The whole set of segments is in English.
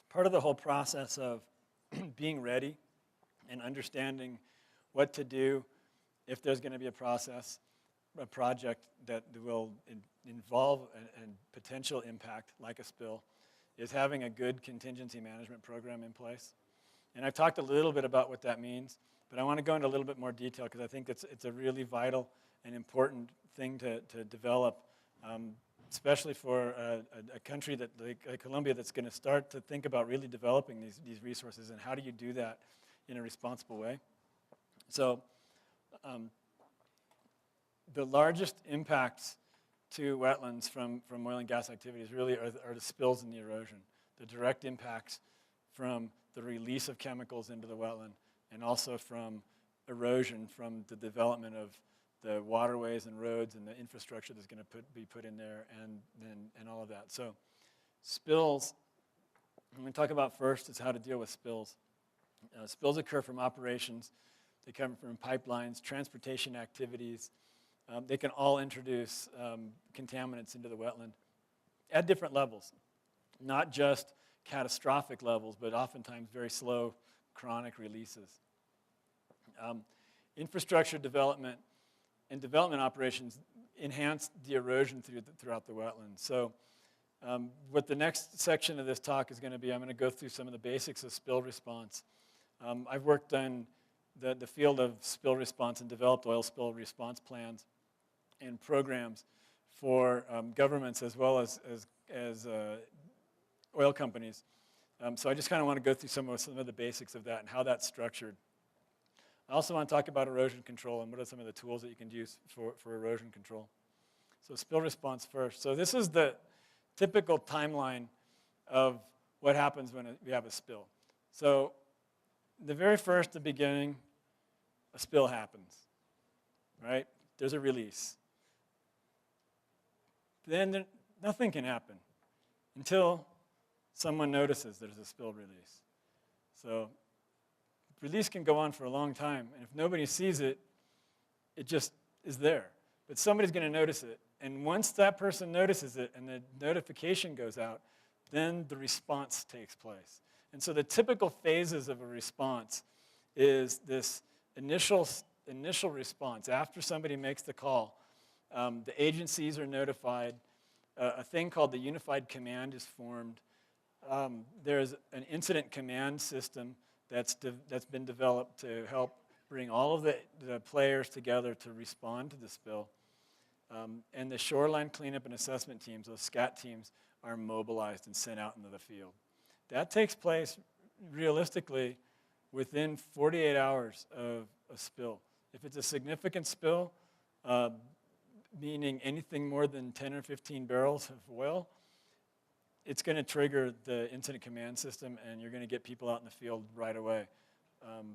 part of the whole process of being ready and understanding what to do if there's going to be a project that will involve a potential impact like a spill, is having a good contingency management program in place. And I've talked a little bit about what that means, but I want to go into a little bit more detail because I think it's a really vital and important thing to develop, especially for a country like Colombia that's going to start to think about really developing these resources, and how do you do that in a responsible way. So the largest impacts to wetlands from oil and gas activities really are the spills and the erosion, the direct impacts from the release of chemicals into the wetland, and also from erosion from the development of the waterways and roads and the infrastructure that's going to be put in there, and all of that. So spills, I'm going to talk about first is how to deal with spills. Spills occur from operations. They come from pipelines, transportation activities. They can all introduce contaminants into the wetland at different levels, not just catastrophic levels, but oftentimes very slow, chronic releases. Infrastructure development and development operations enhance the erosion throughout the wetlands. So what the next section of this talk is going to be, I'm going to go through some of the basics of spill response. I've worked on the field of spill response and developed oil spill response plans and programs for governments as well as oil companies. So I just kind of want to go through some of the basics of that and how that's structured. I also want to talk about erosion control and what are some of the tools that you can use for erosion control. So spill response first. So this is the typical timeline of what happens when we have a spill. So the very first, the beginning, a spill happens, right? There's a release. Then nothing can happen until someone notices there's a spill release. So release can go on for a long time, and if nobody sees it, it just is there. But somebody's going to notice it, and once that person notices it and the notification goes out, then the response takes place. And so the typical phases of a response is this initial response. After somebody makes the call, the agencies are notified. A thing called the Unified Command is formed. There's an incident command system that's been developed to help bring all of the players together to respond to the spill. And the shoreline cleanup and assessment teams, those SCAT teams, are mobilized and sent out into the field. That takes place realistically within 48 hours of a spill. If it's a significant spill, meaning anything more than 10 or 15 barrels of oil, it's going to trigger the incident command system, and you're going to get people out in the field right away.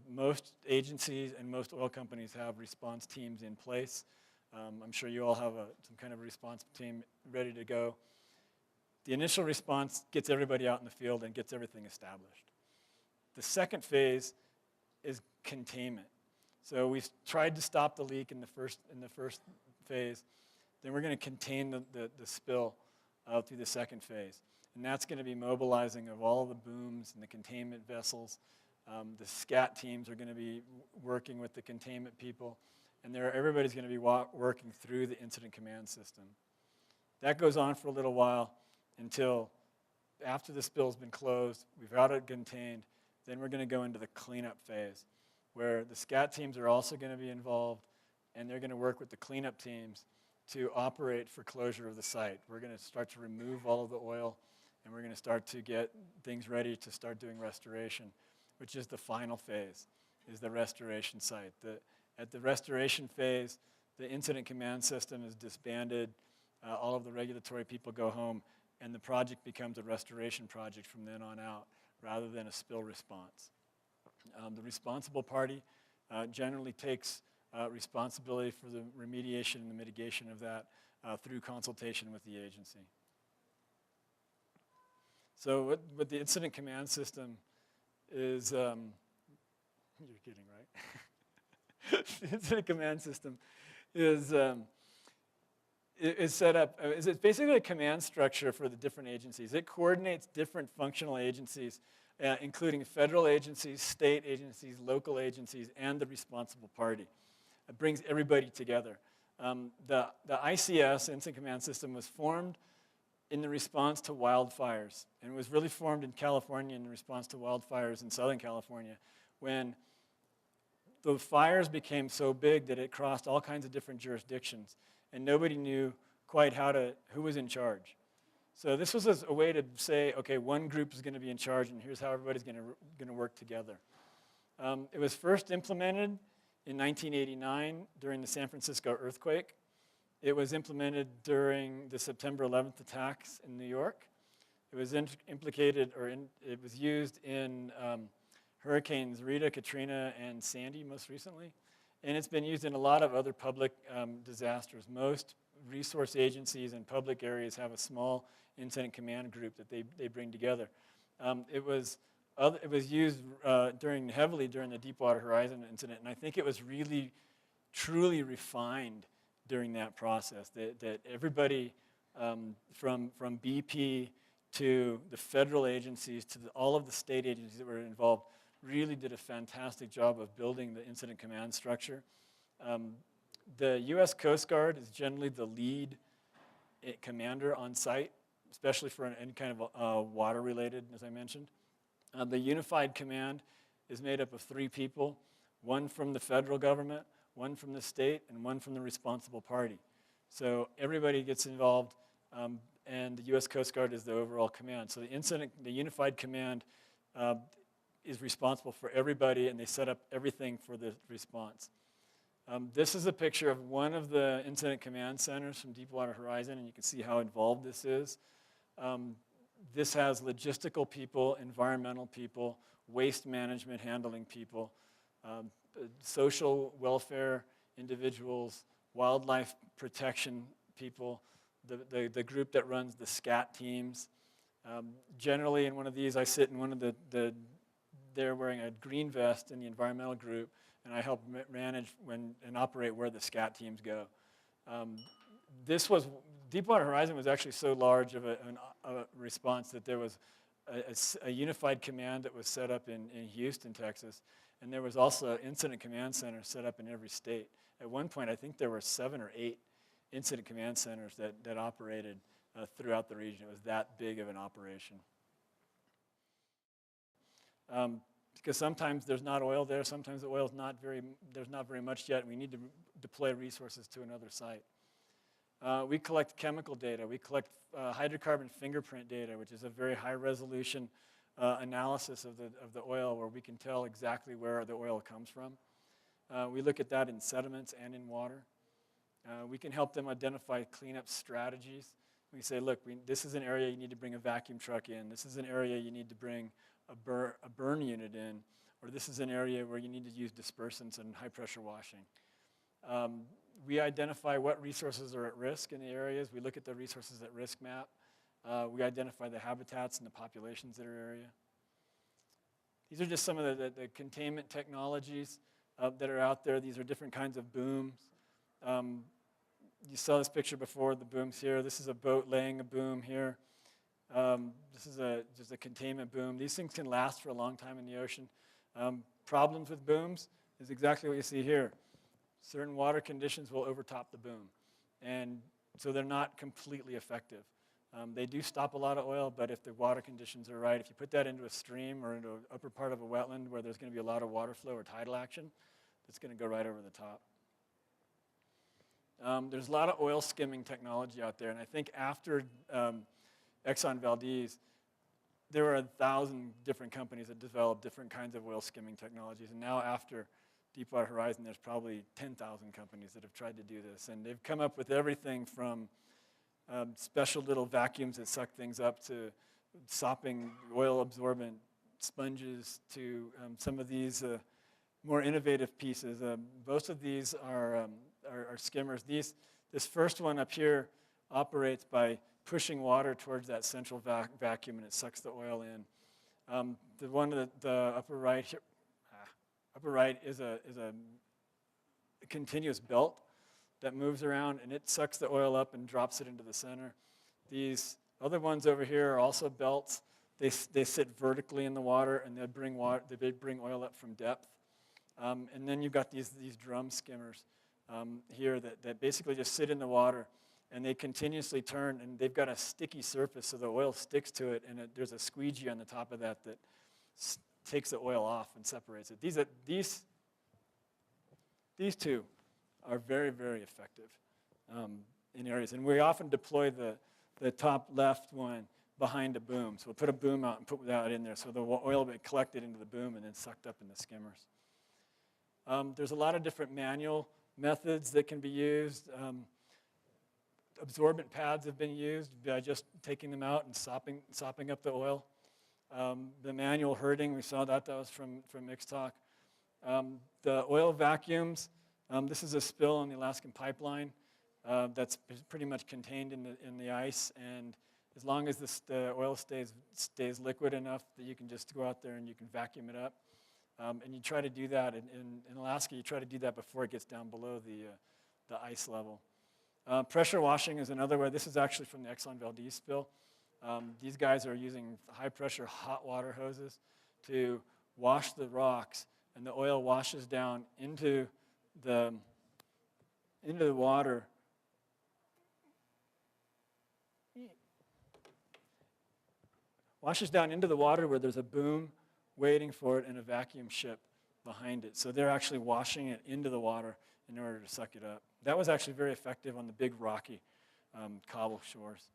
Most agencies and most oil companies have response teams in place. I'm sure you all have some kind of response team ready to go. The initial response gets everybody out in the field and gets everything established. The second phase is containment. So we've tried to stop the leak in the first phase. Then we're going to contain the spill through the second phase. And that's going to be mobilizing of all the booms and the containment vessels. The SCAT teams are going to be working with the containment people. And everybody's going to be working through the incident command system. That goes on for a little while until after the spill's been closed, we've got it contained, then we're going to go into the cleanup phase, where the SCAT teams are also going to be involved, and they're going to work with the cleanup teams to operate for closure of the site. We're going to start to remove all of the oil, and we're going to start to get things ready to start doing restoration, which is the final phase, is the restoration site. At the restoration phase, the incident command system is disbanded, all of the regulatory people go home, and the project becomes a restoration project from then on out, rather than a spill response. The responsible party generally takes responsibility for the remediation and the mitigation of that through consultation with the agency. So what the incident command system is, you're kidding, right? The incident command system is is set up, it's basically a command structure for the different agencies. It coordinates different functional agencies, including federal agencies, state agencies, local agencies, and the responsible party. It brings everybody together. The ICS, Incident Command System, was formed in the response to wildfires. And it was really formed in California in response to wildfires in Southern California, when the fires became so big that it crossed all kinds of different jurisdictions, and nobody knew quite who was in charge. So this was a way to say, okay, one group is going to be in charge, and here's how everybody's going to work together. It was first implemented in 1989 during the San Francisco earthquake. It was implemented during the September 11th attacks in New York. It was it was used in Hurricanes Rita, Katrina, and Sandy most recently. And it's been used in a lot of other public disasters. Most resource agencies and public areas have a small incident command group that they bring together. It was used heavily during the Deepwater Horizon incident, and I think it was really, truly refined during that process, that everybody from BP to the federal agencies to all of the state agencies that were involved really did a fantastic job of building the incident command structure. The U.S. Coast Guard is generally the lead commander on site, especially for any kind of water-related, as I mentioned. The Unified Command is made up of 3 people, one from the federal government, one from the state, and one from the responsible party. So everybody gets involved, and the U.S. Coast Guard is the overall command. So the Unified Command is responsible for everybody, and they set up everything for the response. This is a picture of one of the incident command centers from Deepwater Horizon, and you can see how involved this is. This has logistical people, environmental people, waste management handling people, social welfare individuals, wildlife protection people, the group that runs the SCAT teams. Generally in one of these, I sit in one of they're wearing a green vest in the environmental group, and I help manage and operate where the SCAT teams go. Deepwater Horizon was actually so large of a response that there was a unified command that was set up in Houston, Texas, and there was also an incident command center set up in every state. At one point, I think there were 7 or 8 incident command centers that operated throughout the region. It was that big of an operation. Because sometimes there's not oil there, sometimes the oil's there's not very much yet, and we need to deploy resources to another site. We collect chemical data. We collect hydrocarbon fingerprint data, which is a very high resolution analysis of the oil, where we can tell exactly where the oil comes from. We look at that in sediments and in water. We can help them identify cleanup strategies. We say, look, this is an area you need to bring a vacuum truck in. This is an area you need to bring a burn unit in. Or this is an area where you need to use dispersants and high-pressure washing. We identify what resources are at risk in the areas. We look at the resources at risk map. We identify the habitats and the populations that are area. These are just some of the containment technologies that are out there. These are different kinds of booms. You saw this picture before, the booms here. This is a boat laying a boom here. This is just a containment boom. These things can last for a long time in the ocean. Problems with booms is exactly what you see here. Certain water conditions will overtop the boom, and so they're not completely effective. They do stop a lot of oil, but if the water conditions are right, if you put that into a stream or into an upper part of a wetland where there's going to be a lot of water flow or tidal action, it's going to go right over the top. There's a lot of oil skimming technology out there, and I think after Exxon Valdez, there were 1,000 different companies that developed different kinds of oil skimming technologies, and now after Deepwater Horizon, there's probably 10,000 companies that have tried to do this, and they've come up with everything from special little vacuums that suck things up to sopping oil-absorbent sponges to some of these more innovative pieces. Most of these are skimmers. This first one up here operates by pushing water towards that central vacuum, and it sucks the oil in. The one at the upper right here, is a continuous belt that moves around, and it sucks the oil up and drops it into the center. These other ones over here are also belts. They sit vertically in the water, and they bring oil up from depth. And then you've got these drum skimmers here that basically just sit in the water, and they continuously turn, and they've got a sticky surface, so the oil sticks to it, and there's a squeegee on the top of that takes the oil off and separates it. These two are very, very effective in areas, and we often deploy the top left one behind a boom. So we'll put a boom out and put that in there, so the oil will be collected into the boom and then sucked up in the skimmers. There's a lot of different manual methods that can be used. Absorbent pads have been used by just taking them out and sopping up the oil. The manual herding, we saw that was from Mick's talk. The oil vacuums, this is a spill on the Alaskan pipeline that's pretty much contained in the ice, and as long as the oil stays liquid enough that you can just go out there and you can vacuum it up. And you try to do that in Alaska. You try to do that before it gets down below the ice level. Pressure washing is another way. This is actually from the Exxon Valdez spill. These guys are using high-pressure hot water hoses to wash the rocks, and the oil washes down into the water. Washes down into the water where there's a boom waiting for it and a vacuum ship behind it. So they're actually washing it into the water in order to suck it up. That was actually very effective on the big rocky cobble shores.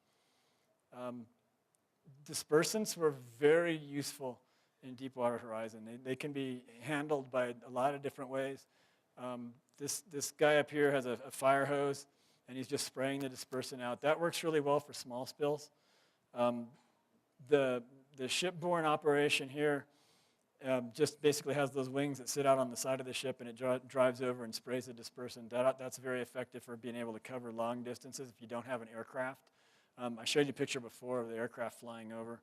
Dispersants were very useful in Deepwater Horizon. They can be handled by a lot of different ways. This guy up here has a fire hose, and he's just spraying the dispersant out. That works really well for small spills. The shipborne operation here just basically has those wings that sit out on the side of the ship, and it drives over and sprays the dispersant. That's very effective for being able to cover long distances if you don't have an aircraft. I showed you a picture before of the aircraft flying over.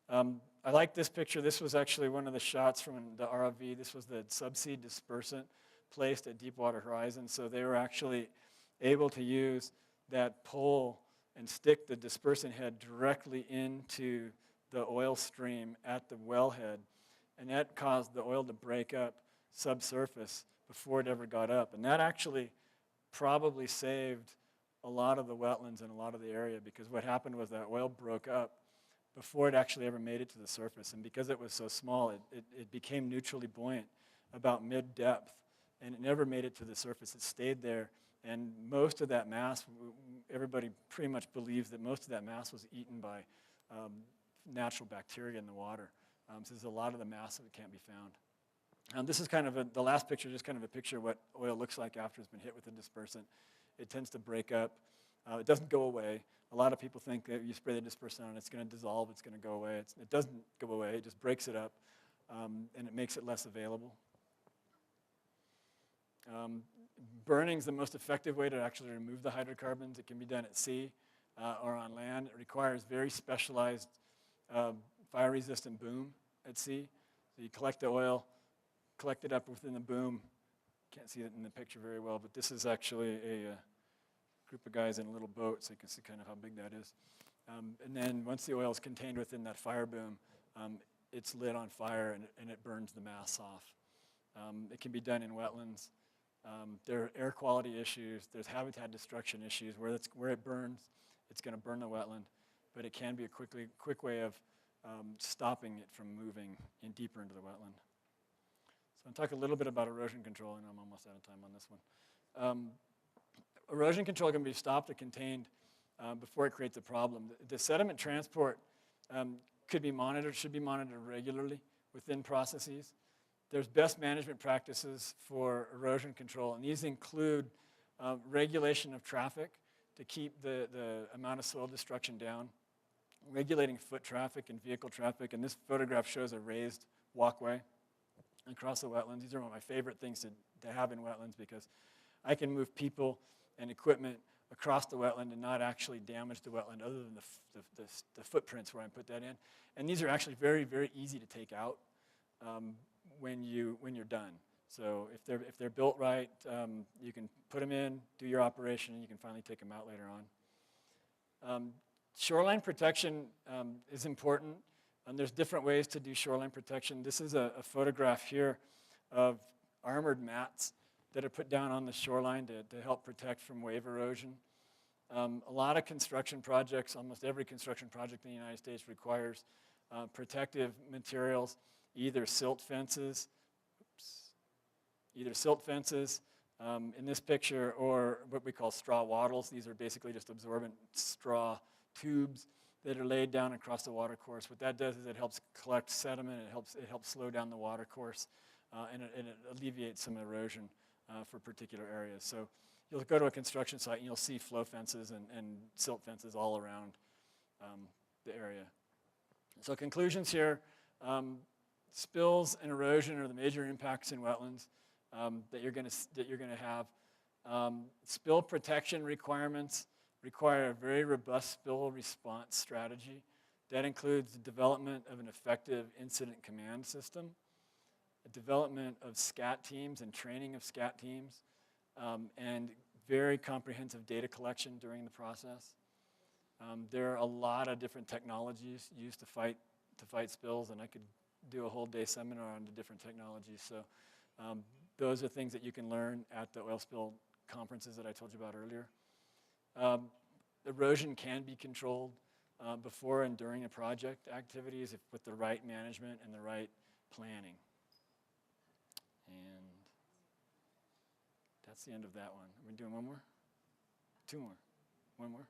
I like this picture. This was actually one of the shots from the ROV. This was the subsea dispersant placed at Deepwater Horizon. So they were actually able to use that pole and stick the dispersant head directly into the oil stream at the wellhead. And that caused the oil to break up subsurface before it ever got up. And that actually probably saved a lot of the wetlands and a lot of the area, because what happened was that oil broke up before it actually ever made it to the surface. And because it was so small, it became neutrally buoyant about mid-depth, and it never made it to the surface. It stayed there, and most of that mass, everybody pretty much believes that most of that mass was eaten by natural bacteria in the water. So there's a lot of the mass that can't be found. This is kind of the last picture, just kind of a picture of what oil looks like after it's been hit with a dispersant. It tends to break up. It doesn't go away. A lot of people think that you spray the dispersant on, it's going to dissolve, it's going to go away. It doesn't go away, it just breaks it up, and it makes it less available. Burning is the most effective way to actually remove the hydrocarbons. It can be done at sea or on land. It requires very specialized fire-resistant boom at sea. So you collect the oil, collect it up within the boom. Can't see it in the picture very well, but this is actually a group of guys in a little boat, so you can see kind of how big that is. And then once the oil is contained within that fire boom, it's lit on fire and it burns the mass off. It can be done in wetlands. There are air quality issues. There's habitat destruction issues. Where it burns, it's going to burn the wetland, but it can be a quick way of stopping it from moving deeper into the wetland. So I'll talk a little bit about erosion control, and I'm almost out of time on this one. Erosion control can be stopped or contained before it creates a problem. The sediment transport should be monitored regularly within processes. There's best management practices for erosion control, and these include regulation of traffic to keep the amount of soil destruction down, regulating foot traffic and vehicle traffic, and this photograph shows a raised walkway across the wetlands. These are one of my favorite things to have in wetlands, because I can move people and equipment across the wetland and not actually damage the wetland other than the footprints where I put that in. And these are actually very, very easy to take out when you're done. So if they're built right, you can put them in, do your operation, and you can finally take them out later on. Shoreline protection is important, and there's different ways to do shoreline protection. This is a photograph here of armored mats that are put down on the shoreline to help protect from wave erosion. A lot of construction projects, almost every construction project in the United States requires protective materials, either silt fences in this picture, or what we call straw wattles. These are basically just absorbent straw tubes that are laid down across the water course. What that does is it helps collect sediment, it helps slow down the water course, and it alleviates some erosion for particular areas. So you'll go to a construction site and you'll see flow fences and silt fences all around the area. So conclusions here, spills and erosion are the major impacts in wetlands that you're going to have. Spill protection requirements require a very robust spill response strategy. That includes the development of an effective incident command system, the development of SCAT teams and training of SCAT teams, and very comprehensive data collection during the process. There are a lot of different technologies used to fight spills, and I could do a whole day seminar on the different technologies. So those are things that you can learn at the oil spill conferences that I told you about earlier. Erosion can be controlled before and during the project activities with the right management and the right planning. And that's the end of that one. Are we doing one more? Two more? One more?